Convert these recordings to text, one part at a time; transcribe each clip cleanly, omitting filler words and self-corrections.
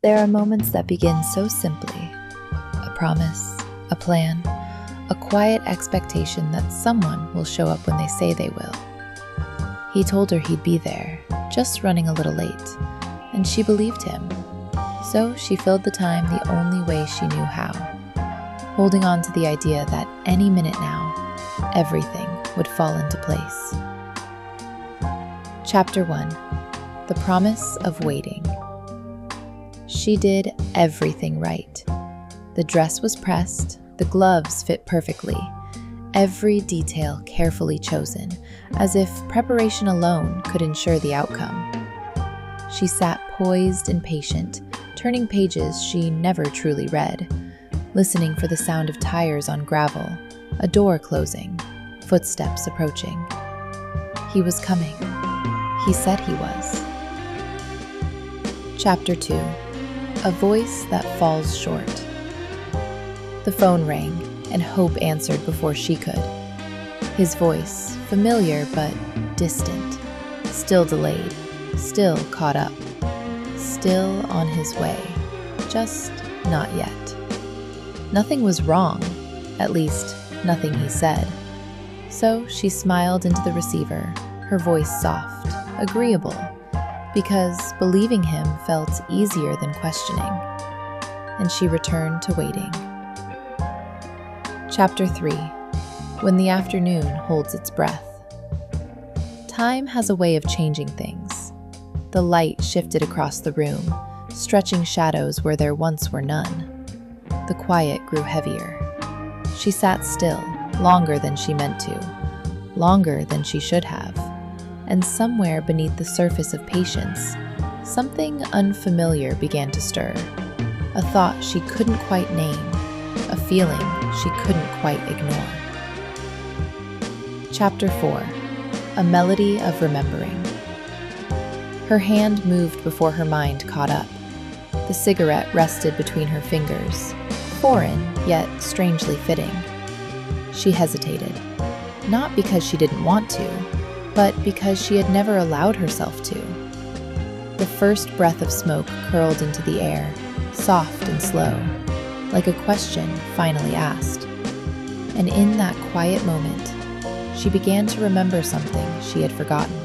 There are moments that begin so simply. A promise, a plan, a quiet expectation that someone will show up when they say they will. He told her he'd be there, just running a little late, and she believed him. So she filled the time the only way she knew how, holding on to the idea that any minute now, everything would fall into place. Chapter 1. The Promise of Waiting. She did everything right. The dress was pressed, the gloves fit perfectly, every detail carefully chosen, as if preparation alone could ensure the outcome. She sat poised and patient, turning pages she never truly read, listening for the sound of tires on gravel, a door closing, footsteps approaching. He was coming. He said he was. Chapter 2. A Voice That Falls Short. The phone rang, and Hope answered before she could. His voice, familiar but distant, still delayed, still caught up, still on his way, just not yet. Nothing was wrong, at least nothing he said. So she smiled into the receiver, her voice soft, agreeable, because believing him felt easier than questioning, and she returned to waiting. Chapter 3. When the Afternoon Holds Its Breath. Time has a way of changing things. The light shifted across the room, stretching shadows where there once were none. The quiet grew heavier. She sat still, longer than she meant to, longer than she should have, and somewhere beneath the surface of patience, something unfamiliar began to stir. A thought she couldn't quite name, a feeling she couldn't quite ignore. Chapter 4. A Melody of Remembering. Her hand moved before her mind caught up. The cigarette rested between her fingers, foreign yet strangely fitting. She hesitated, not because she didn't want to, but because she had never allowed herself to. The first breath of smoke curled into the air, soft and slow, like a question finally asked. And in that quiet moment, she began to remember something she had forgotten.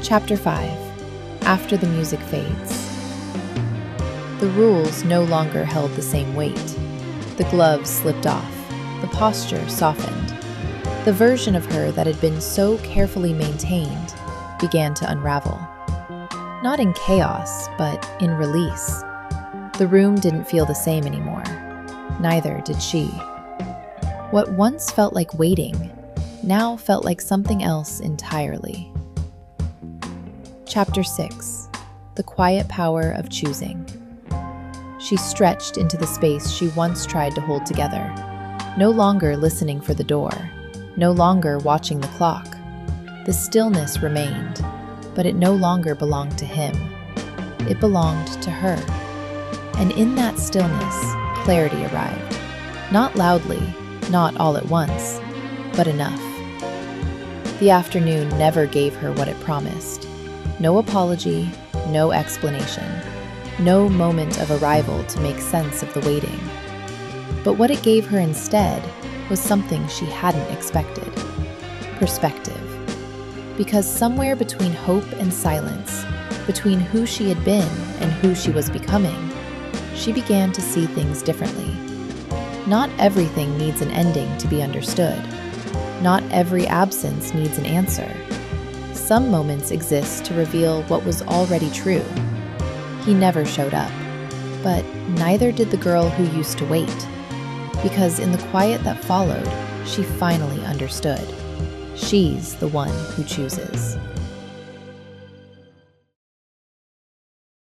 Chapter 5. After the music fades. The rules no longer held the same weight. The gloves slipped off, the posture softened. The version of her that had been so carefully maintained began to unravel. Not in chaos, but in release. The room didn't feel the same anymore. Neither did she. What once felt like waiting now felt like something else entirely. Chapter 6. The Quiet Power of Choosing. She stretched into the space she once tried to hold together, no longer listening for the door, no longer watching the clock. The stillness remained, but it no longer belonged to him. It belonged to her. And in that stillness, clarity arrived. Not loudly, not all at once, but enough. The afternoon never gave her what it promised. No apology, no explanation, no moment of arrival to make sense of the waiting. But what it gave her instead was something she hadn't expected. Perspective. Because somewhere between hope and silence, between who she had been and who she was becoming, she began to see things differently. Not everything needs an ending to be understood. Not every absence needs an answer. Some moments exist to reveal what was already true. He never showed up, but neither did the girl who used to wait. Because in the quiet that followed, she finally understood. She's the one who chooses.